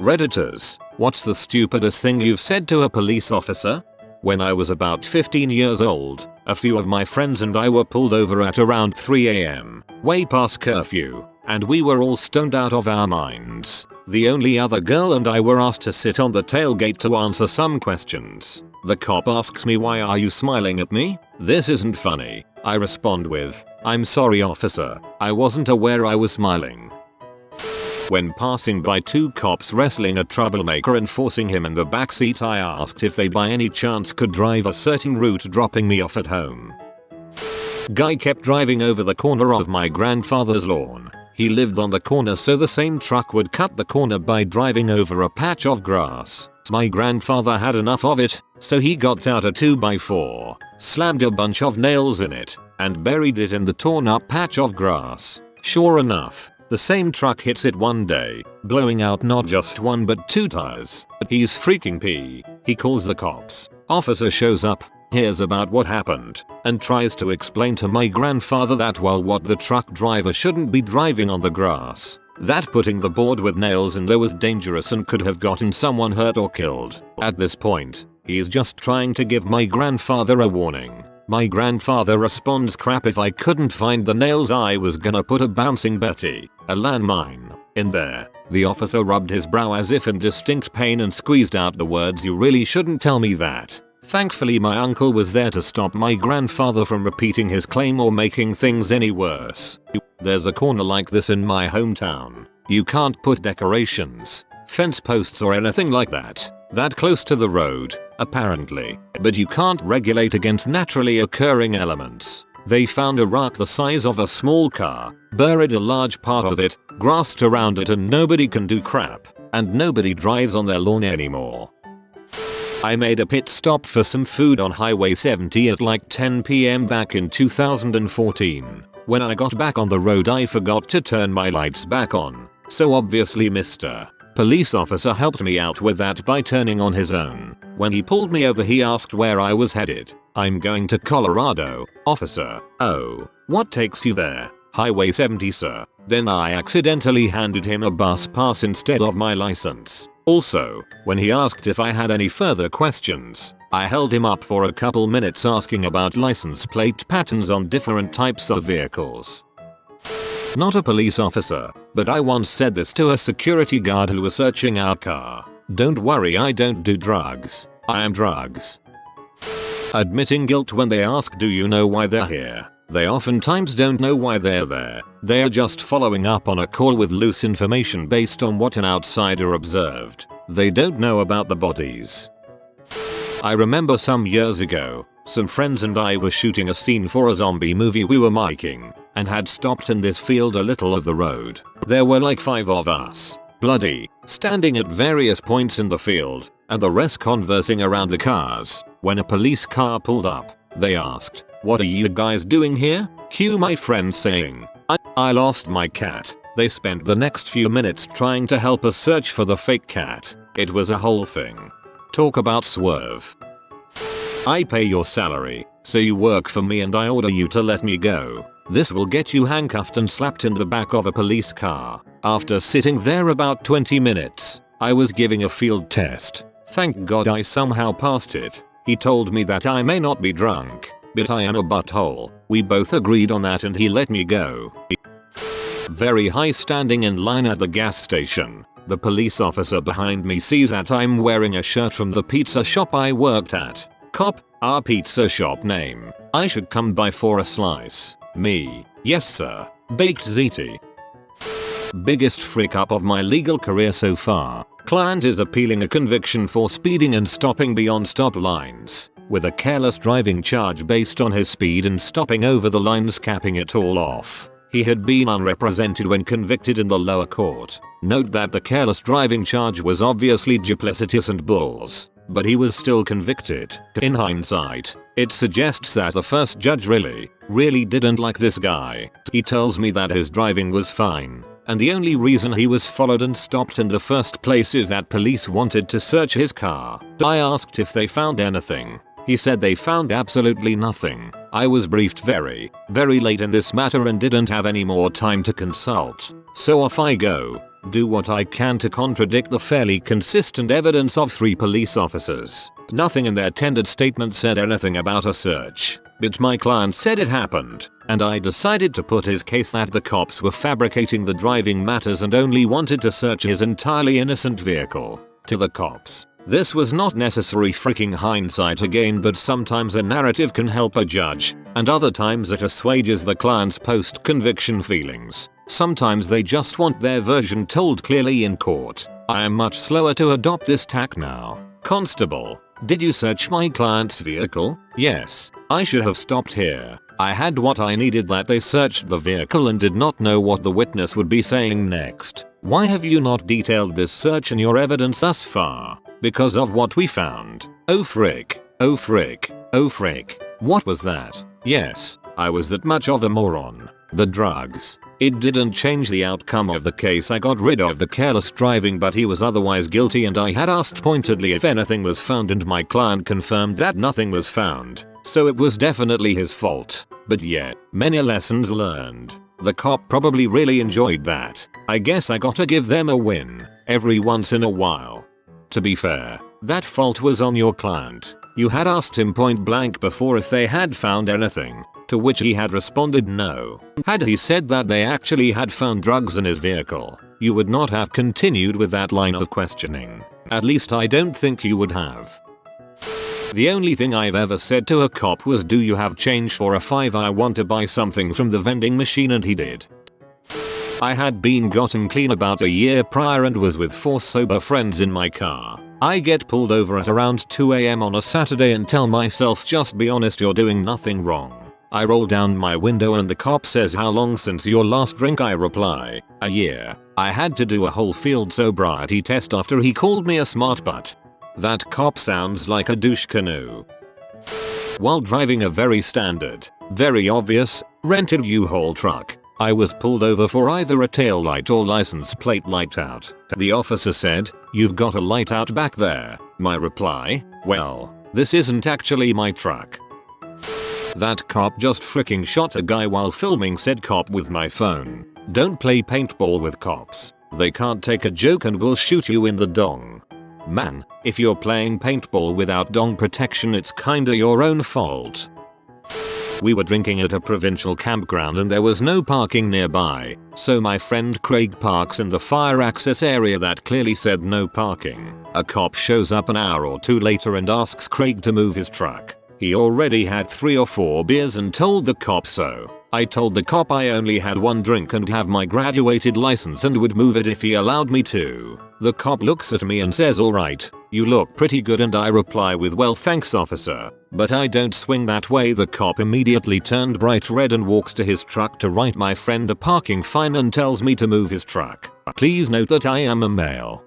Redditors, what's the stupidest thing you've said to a police officer? When I was about 15 years old, a few of my friends and I were pulled over at around 3 AM, way past curfew, and we were all stoned out of our minds. The only other girl and I were asked to sit on the tailgate to answer some questions. The cop asks me, "Why are you smiling at me? This isn't funny." I respond with, "I'm sorry officer, I wasn't aware I was smiling." When passing by two cops wrestling a troublemaker and forcing him in the backseat, I asked if they by any chance could drive a certain route, dropping me off at home. Guy kept driving over the corner of my grandfather's lawn. He lived on the corner, so the same truck would cut the corner by driving over a patch of grass. My grandfather had enough of it, so he got out a 2x4, slammed a bunch of nails in it, and buried it in the torn up patch of grass. Sure enough, the same truck hits it one day, blowing out not just one but two tires. He's freaking pee. He calls the cops. Officer shows up, hears about what happened, and tries to explain to my grandfather that while the truck driver shouldn't be driving on the grass, that putting the board with nails in there was dangerous and could have gotten someone hurt or killed. At this point, he's just trying to give my grandfather a warning. My grandfather responds, "Crap, if I couldn't find the nails I was gonna put a bouncing Betty, a landmine, in there." The officer rubbed his brow as if in distinct pain and squeezed out the words, "You really shouldn't tell me that." Thankfully my uncle was there to stop my grandfather from repeating his claim or making things any worse. There's a corner like this in my hometown. You can't put decorations, fence posts or anything like that close to the road, apparently, but you can't regulate against naturally occurring elements. They found a rock the size of a small car, buried a large part of it, grassed around it, and nobody can do crap, and nobody drives on their lawn anymore. I made a pit stop for some food on Highway 70 at like 10 PM back in 2014. When I got back on the road I forgot to turn my lights back on, so obviously Mr. Police officer helped me out with that by turning on his own. When he pulled me over he asked where I was headed. "I'm going to Colorado, officer." "Oh, what takes you there?" "Highway 70 sir." Then I accidentally handed him a bus pass instead of my license. Also, when he asked if I had any further questions, I held him up for a couple minutes asking about license plate patterns on different types of vehicles. Not a police officer, but I once said this to a security guard who was searching our car. "Don't worry, I don't do drugs. I am drugs." Admitting guilt when they ask, "Do you know why they're here?" They oftentimes don't know why they're there. They are just following up on a call with loose information based on what an outsider observed. They don't know about the bodies. I remember some years ago, some friends and I were shooting a scene for a zombie movie we were making, and had stopped in this field a little of the road. There were like 5 of us, bloody, standing at various points in the field, and the rest conversing around the cars. When a police car pulled up, they asked, "What are you guys doing here?" Cue my friend saying, I lost my cat." They spent the next few minutes trying to help us search for the fake cat. It was a whole thing. Talk about swerve. "I pay your salary, so you work for me and I order you to let me go. This will get you handcuffed and slapped in the back of a police car." After sitting there about 20 minutes, I was giving a field test. Thank God I somehow passed it. He told me that I may not be drunk, but I am a butthole. We both agreed on that and he let me go. Very high, standing in line at the gas station. The police officer behind me sees that I'm wearing a shirt from the pizza shop I worked at. "Cop, our pizza shop name. I should come by for a slice." Me, "Yes sir. Baked ziti." Biggest freak up of my legal career so far. Client is appealing a conviction for speeding and stopping beyond stop lines, with a careless driving charge based on his speed and stopping over the lines, capping it all off. He had been unrepresented when convicted in the lower court. Note that the careless driving charge was obviously duplicitous and bulls, but he was still convicted. In hindsight, it suggests that the first judge really didn't like this guy. He tells me that his driving was fine, and the only reason he was followed and stopped in the first place is that police wanted to search his car. I asked if they found anything. He said they found absolutely nothing. I was briefed very late in this matter and didn't have any more time to consult. So off I go. do what I can to contradict the fairly consistent evidence of 3 police officers. Nothing in their tendered statement said anything about a search, but my client said it happened, and I decided to put his case that the cops were fabricating the driving matters and only wanted to search his entirely innocent vehicle. To the cops, this was not necessary freaking hindsight again, but sometimes a narrative can help a judge, and other times it assuages the client's post-conviction feelings. Sometimes they just want their version told clearly in court. I am much slower to adopt this tack now. Constable, did you search my client's vehicle? Yes. I should have stopped here. I had what I needed that they searched the vehicle and did not know what the witness would be saying next. Why have you not detailed this search in your evidence thus far? Because of what we found. Oh frick. Oh frick. Oh frick. What was that? Yes, I was that much of a moron. The drugs. It didn't change the outcome of the case. I got rid of the careless driving, but he was otherwise guilty, and I had asked pointedly if anything was found, and my client confirmed that nothing was found. So it was definitely his fault. But yeah, many lessons learned. The cop probably really enjoyed that. I guess I gotta give them a win every once in a while. To be fair, that fault was on your client. You had asked him point blank before if they had found anything, to which he had responded no. Had he said that they actually had found drugs in his vehicle, you would not have continued with that line of questioning. At least I don't think you would have. The only thing I've ever said to a cop was, do you have change for a 5? I want to buy something from the vending machine, and he did. I had been gotten clean about a year prior and was with 4 sober friends in my car. I get pulled over at around 2 AM on a Saturday and tell myself, just be honest, you're doing nothing wrong. I roll down my window and the cop says, how long since your last drink? I reply, a year. I had to do a whole field sobriety test after he called me a smart butt. That cop sounds like a douche canoe. While driving a very standard, very obvious, rented U-Haul truck, I was pulled over for either a tail light or license plate light out. The officer said, you've got a light out back there. My reply, well, this isn't actually my truck. That cop just freaking shot a guy while filming said cop with my phone. Don't play paintball with cops. They can't take a joke and will shoot you in the dong. Man, if you're playing paintball without dong protection, it's kinda your own fault. We were drinking at a provincial campground and there was no parking nearby, so my friend Craig parks in the fire access area that clearly said no parking. A cop shows up an hour or 2 later and asks Craig to move his truck. He already had 3 or 4 beers and told the cop so. I told the cop I only had 1 drink and have my graduated license and would move it if he allowed me to. The cop looks at me and says, alright, you look pretty good, and I reply with, well thanks officer, but I don't swing that way. The cop immediately turned bright red and walks to his truck to write my friend a parking fine and tells me to move his truck. Please note that I am a male.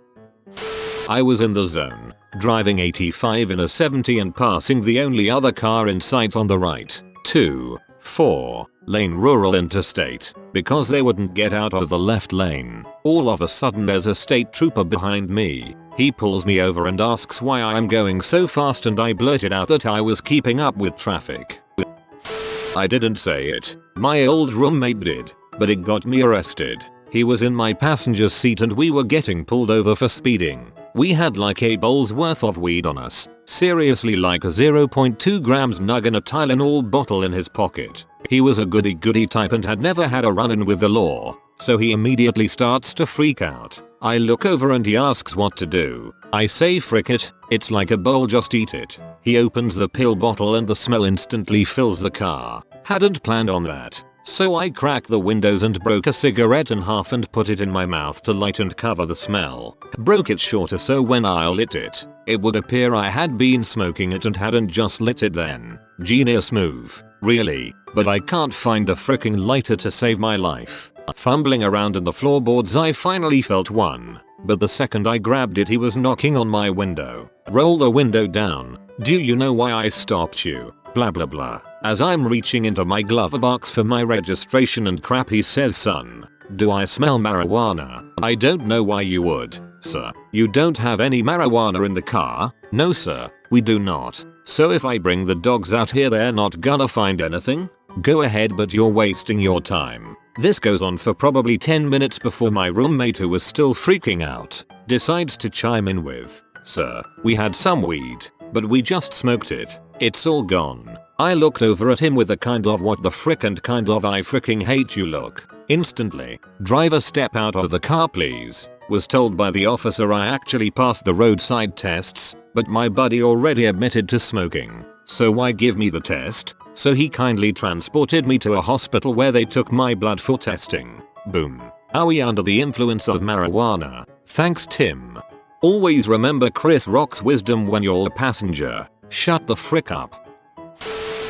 I was in the zone, driving 85 in a 70 and passing the only other car in sight on the right, 4 lane rural interstate, because they wouldn't get out of the left lane. All of a sudden there's a state trooper behind me. He pulls me over and asks why I am going so fast, and I blurted out that I was keeping up with traffic. I didn't say it. My old roommate did, but it got me arrested. He was in my passenger seat and we were getting pulled over for speeding. We had like a bowl's worth of weed on us. Seriously, like a 0.2 grams nug in a Tylenol bottle in his pocket. He was a goody-goody type and had never had a run-in with the law, so he immediately starts to freak out. I look over and he asks what to do. I say, frick it, it's like a bowl, just eat it. He opens the pill bottle and the smell instantly fills the car. Hadn't planned on that. So I cracked the windows and broke a cigarette in half and put it in my mouth to light and cover the smell. Broke it shorter so when I lit it, it would appear I had been smoking it and hadn't just lit it then. Genius move, really, but I can't find a fricking lighter to save my life. Fumbling around in the floorboards, I finally felt one, but the second I grabbed it he was knocking on my window. Roll the window down. Do you know why I stopped you? Blah blah blah. As I'm reaching into my glove box for my registration and crap, he says, son, do I smell marijuana? I don't know why you would, sir. You don't have any marijuana in the car? No sir, we do not. So if I bring the dogs out here, they're not gonna find anything? Go ahead, but you're wasting your time. This goes on for probably 10 minutes before my roommate, who was still freaking out, decides to chime in with, "Sir, we had some weed, but we just smoked it. It's all gone." I looked over at him with a kind of "what the frick" and kind of "I freaking hate you" look. Instantly, "Driver, step out of the car please," was told by the officer. I actually passed the roadside tests, but my buddy already admitted to smoking. So why give me the test? So he kindly transported me to a hospital where they took my blood for testing. Boom. Are we under the influence of marijuana? Thanks, Tim. Always remember Chris Rock's wisdom when you're a passenger. Shut the frick up.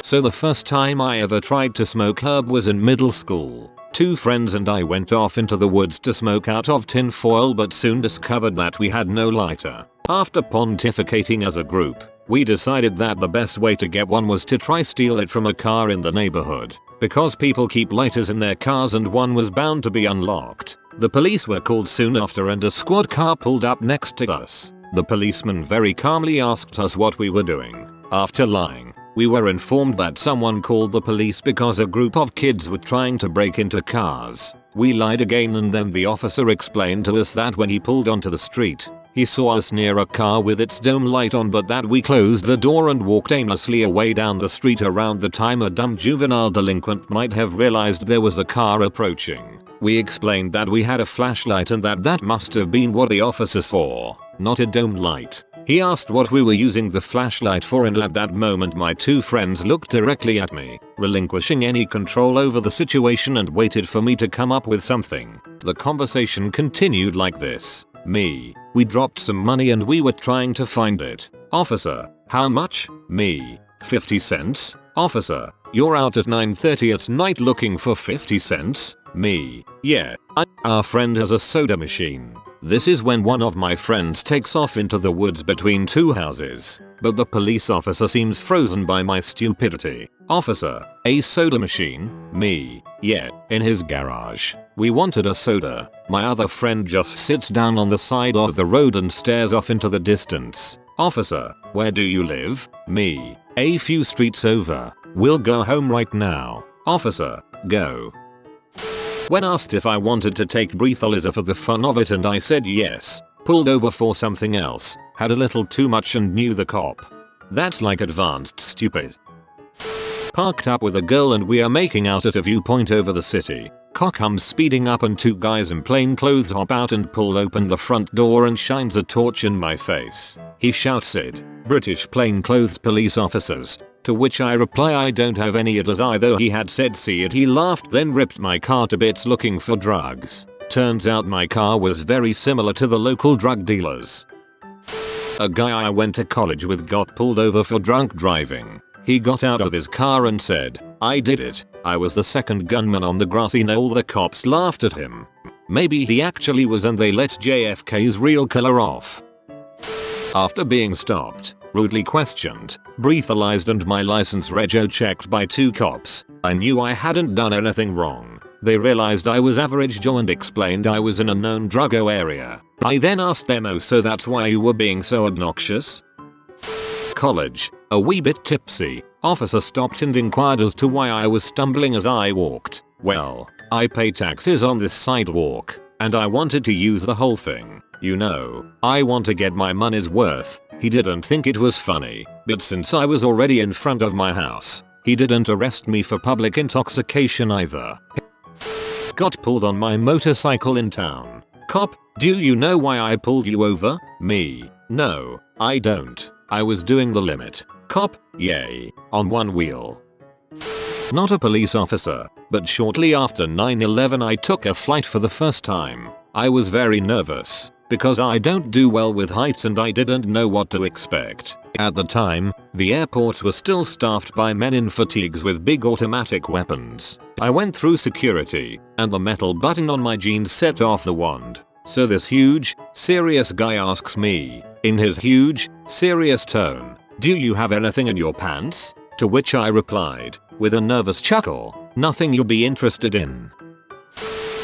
So the first time I ever tried to smoke herb was in middle school. 2 friends and I went off into the woods to smoke out of tin foil, but soon discovered that we had no lighter. After pontificating as a group, we decided that the best way to get one was to try steal it from a car in the neighborhood, because people keep lighters in their cars and one was bound to be unlocked. The police were called soon after and a squad car pulled up next to us. The policeman very calmly asked us what we were doing. After lying, we were informed that someone called the police because a group of kids were trying to break into cars. We lied again, and then the officer explained to us that when he pulled onto the street, he saw us near a car with its dome light on, but that we closed the door and walked aimlessly away down the street. Around the time a dumb juvenile delinquent might have realized there was a car approaching. We explained that we had a flashlight and that must have been what the officer saw, not a dome light. He asked what we were using the flashlight for, and at that moment my 2 friends looked directly at me, relinquishing any control over the situation, and waited for me to come up with something. The conversation continued like this. Me: "We dropped some money and we were trying to find it." Officer: "How much?" Me: 50 cents. Officer: "You're out at 9:30 at night looking for 50 cents? Me: "Yeah. Our friend has a soda machine." This is when one of my friends takes off into the woods between 2 houses, but the police officer seems frozen by my stupidity. Officer: "A soda machine?" Me: "Yeah, in his garage. We wanted a soda." My other friend just sits down on the side of the road and stares off into the distance. Officer: "Where do you live?" Me: "A few streets over. We'll go home right now." Officer: "Go." When asked if I wanted to take breathalyzer for the fun of it and I said yes, pulled over for something else, had a little too much and knew the cop. That's like advanced stupid. Parked up with a girl and we are making out at a viewpoint over the city. Car comes speeding up and 2 guys in plain clothes hop out and pull open the front door and shines a torch in my face. He shouts it, "British plainclothes police officers," to which I reply I don't have any. It as though he had said see it. He laughed, then ripped my car to bits looking for drugs. Turns out my car was very similar to the local drug dealers. A guy I went to college with got pulled over for drunk driving. He got out of his car and said, "I did it. I was the second gunman on the grassy knoll." The cops laughed at him. Maybe he actually was, and they let JFK's real killer off. After being stopped, rudely questioned, breathalyzed and my license rego checked by 2 cops, I knew I hadn't done anything wrong. They realized I was average Joe and explained I was in a known druggo area. I then asked them, "Oh, so that's why you were being so obnoxious?" College, a wee bit tipsy, officer stopped and inquired as to why I was stumbling as I walked. Well, I pay taxes on this sidewalk, and I wanted to use the whole thing. You know, I want to get my money's worth. He didn't think it was funny, but since I was already in front of my house, he didn't arrest me for public intoxication either. Got pulled on my motorcycle in town. Cop: "Do you know why I pulled you over?" Me: "No, I don't. I was doing the limit." Cop: "Yay, on one wheel." Not a police officer, but shortly after 9/11 I took a flight for the first time. I was very nervous, because I don't do well with heights and I didn't know what to expect. At the time, the airports were still staffed by men in fatigues with big automatic weapons. I went through security, and the metal button on my jeans set off the wand. So this huge, serious guy asks me, in his huge, serious tone, "Do you have anything in your pants?" To which I replied, with a nervous chuckle, "Nothing you'll be interested in."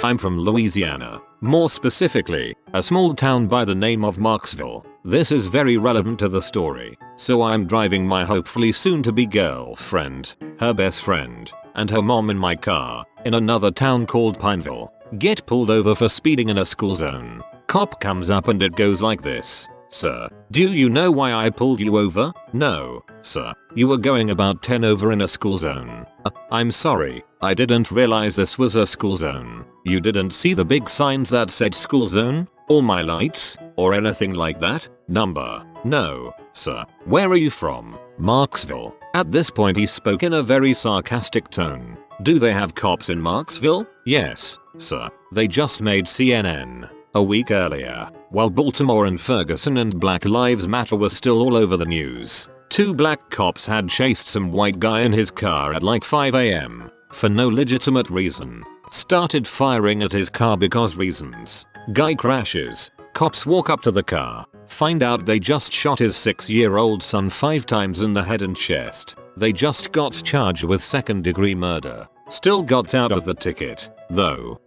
I'm from Louisiana, more specifically, a small town by the name of Marksville. This is very relevant to the story. So I'm driving my hopefully soon to be girlfriend, her best friend, and her mom in my car, in another town called Pineville. Get pulled over for speeding in a school zone. Cop comes up and it goes like this. Sir, do you know why I pulled you over? No, sir. You were going about 10 over in a school zone. I'm sorry, I didn't realize this was a school zone. You didn't see the big signs that said school zone? Or my lights? Or anything like that? Number? No, sir. Where are you from? Marksville. At this point he spoke in a very sarcastic tone. Do they have cops in Marksville? Yes, sir. They just made CNN. A week earlier, while Baltimore and Ferguson and Black Lives Matter were still all over the news, 2 black cops had chased some white guy in his car at like 5 AM, for no legitimate reason. Started firing at his car because reasons. Guy crashes, cops walk up to the car, find out they just shot his 6-year-old son 5 times in the head and chest. They just got charged with second-degree murder. Still got out of the ticket, though.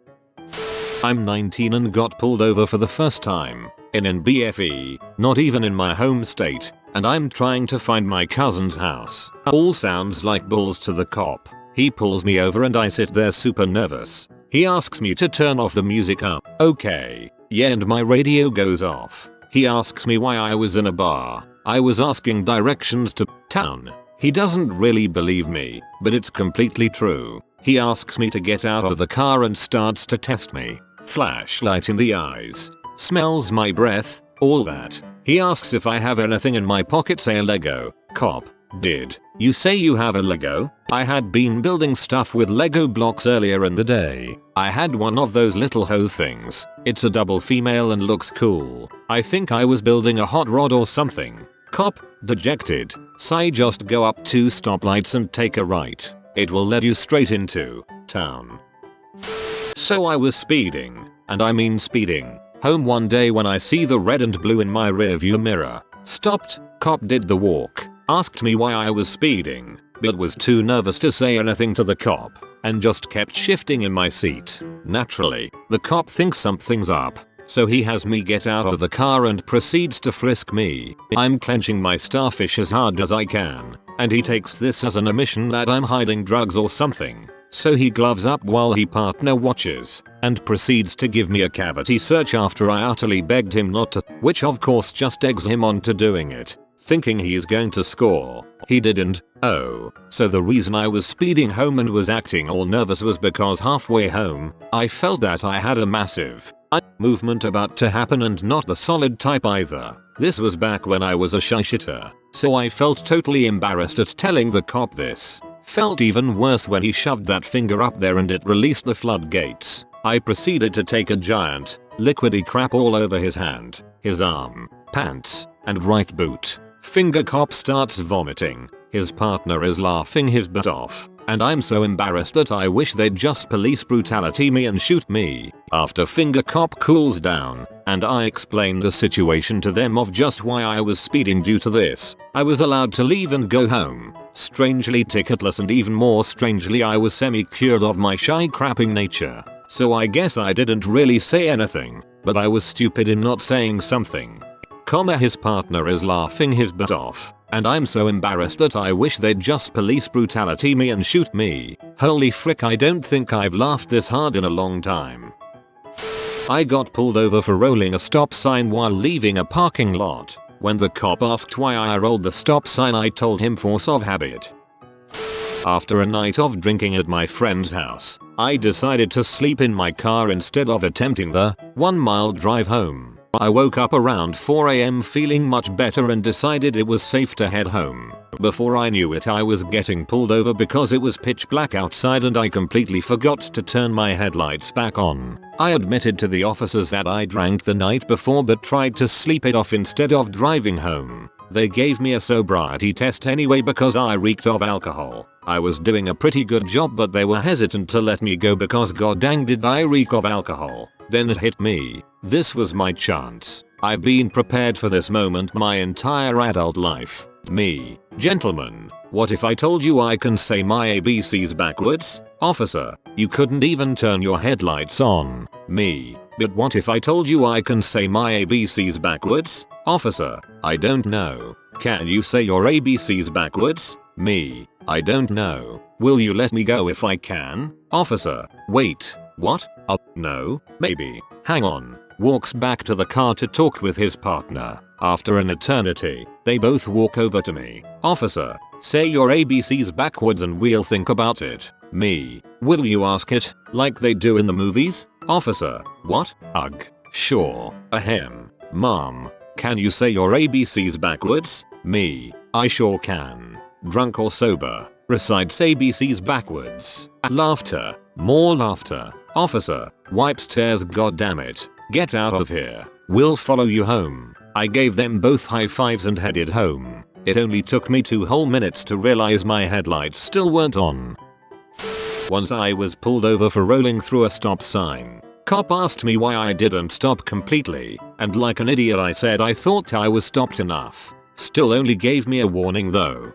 I'm 19 and got pulled over for the first time, in BFE, not even in my home state, and I'm trying to find my cousin's house. All sounds like balls to the cop. He pulls me over and I sit there super nervous. He asks me to turn off the music up. Okay, yeah, and my radio goes off. He asks me why I was in a bar. I was asking directions to town. He doesn't really believe me, but it's completely true. He asks me to get out of the car and starts to test me. Flashlight in the eyes. Smells my breath, all that. He asks if I have anything in my pocket, say a Lego. Cop, did you say you have a Lego? I had been building stuff with Lego blocks earlier in the day. I had one of those little hose things. It's a double female and looks cool. I think I was building a hot rod or something. Cop, dejected. Say just go up 2 stoplights and take a right. It will lead you straight into town. So I was speeding, and I mean speeding, home one day when I see the red and blue in my rearview mirror. Stopped, cop did the walk, asked me why I was speeding, but was too nervous to say anything to the cop, and just kept shifting in my seat. Naturally, the cop thinks something's up, so he has me get out of the car and proceeds to frisk me. I'm clenching my starfish as hard as I can, and he takes this as an admission that I'm hiding drugs or something. So he gloves up while he partner watches, and proceeds to give me a cavity search after I utterly begged him not to, which of course just eggs him on to doing it, thinking he's going to score. He didn't. Oh, so the reason I was speeding home and was acting all nervous was because halfway home, I felt that I had a massive movement about to happen, and not the solid type either. This was back when I was a shy shitter, so I felt totally embarrassed at telling the cop this. Felt even worse when he shoved that finger up there and it released the floodgates. I proceeded to take a giant, liquidy crap all over his hand, his arm, pants, and right boot. Finger cop starts vomiting. His partner is laughing his butt off, and I'm so embarrassed that I wish they'd just police brutality me and shoot me. After finger cop cools down, and I explained the situation to them of just why I was speeding due to this, I was allowed to leave and go home. Strangely ticketless, and even more strangely I was semi-cured of my shy crapping nature. So I guess I didn't really say anything, but I was stupid in not saying something. His partner is laughing his butt off, and I'm so embarrassed that I wish they'd just police brutality me and shoot me. Holy frick, I don't think I've laughed this hard in a long time. I got pulled over for rolling a stop sign while leaving a parking lot. When the cop asked why I rolled the stop sign, I told him force of habit. After a night of drinking at my friend's house, I decided to sleep in my car instead of attempting the 1-mile drive home. I woke up around 4 AM feeling much better and decided it was safe to head home. Before I knew it, I was getting pulled over because it was pitch black outside and I completely forgot to turn my headlights back on. I admitted to the officers that I drank the night before but tried to sleep it off instead of driving home. They gave me a sobriety test anyway because I reeked of alcohol. I was doing a pretty good job, but they were hesitant to let me go because god dang did I reek of alcohol. Then it hit me. This was my chance. I've been prepared for this moment my entire adult life. Me. Gentlemen, what if I told you I can say my ABCs backwards? Officer, you couldn't even turn your headlights on. Me. But what if I told you I can say my ABCs backwards? Officer, I don't know. Can you say your ABCs backwards? Me. I don't know. Will you let me go if I can? Officer. Wait. What? No. Maybe. Hang on. Walks back to the car to talk with his partner. After an eternity, they both walk over to me. Officer. Say your ABCs backwards and we'll think about it. Me. Will you ask it, like they do in the movies? Officer. What? Ugh. Sure. Ahem. Mom. Can you say your ABCs backwards? Me. I sure can. Drunk or sober. Recites ABCs backwards. Laughter. More laughter. Officer. Wipes tears. God damn it. Get out of here. We'll follow you home. I gave them both high fives and headed home. It only took me 2 whole minutes to realize my headlights still weren't on. Once I was pulled over for rolling through a stop sign. Cop asked me why I didn't stop completely, and like an idiot I said I thought I was stopped enough. Still only gave me a warning though.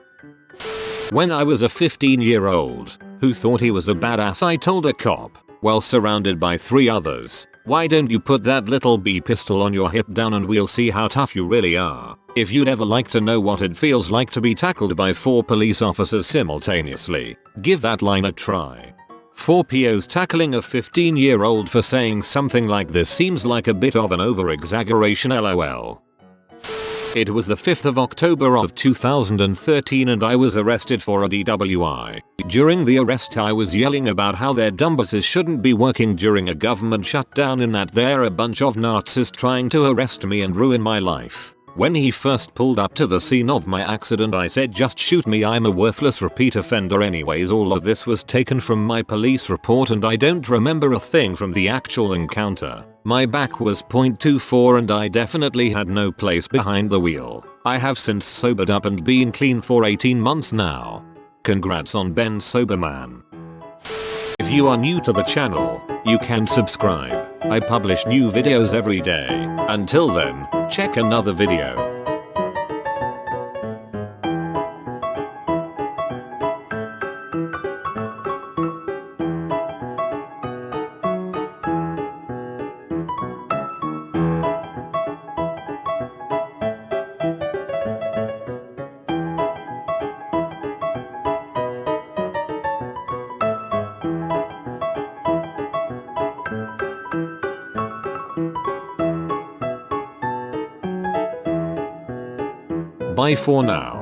When I was a 15-year-old who thought he was a badass, I told a cop, while surrounded by 3 others, why don't you put that little B pistol on your hip down and we'll see how tough you really are. If you'd ever like to know what it feels like to be tackled by 4 police officers simultaneously, give that line a try. 4 POs tackling a 15-year-old for saying something like this seems like a bit of an over-exaggeration, lol. It was the 5th of October of 2013 and I was arrested for a DWI. During the arrest I was yelling about how their dumb buses shouldn't be working during a government shutdown and that they're a bunch of Nazis trying to arrest me and ruin my life. When he first pulled up to the scene of my accident I said just shoot me, I'm a worthless repeat offender anyways. All of this was taken from my police report and I don't remember a thing from the actual encounter. My back was .24 and I definitely had no place behind the wheel. I have since sobered up and been clean for 18 months now. Congrats on Ben Soberman. If you are new to the channel, you can subscribe. I publish new videos every day. Until then, check another video. Bye for now.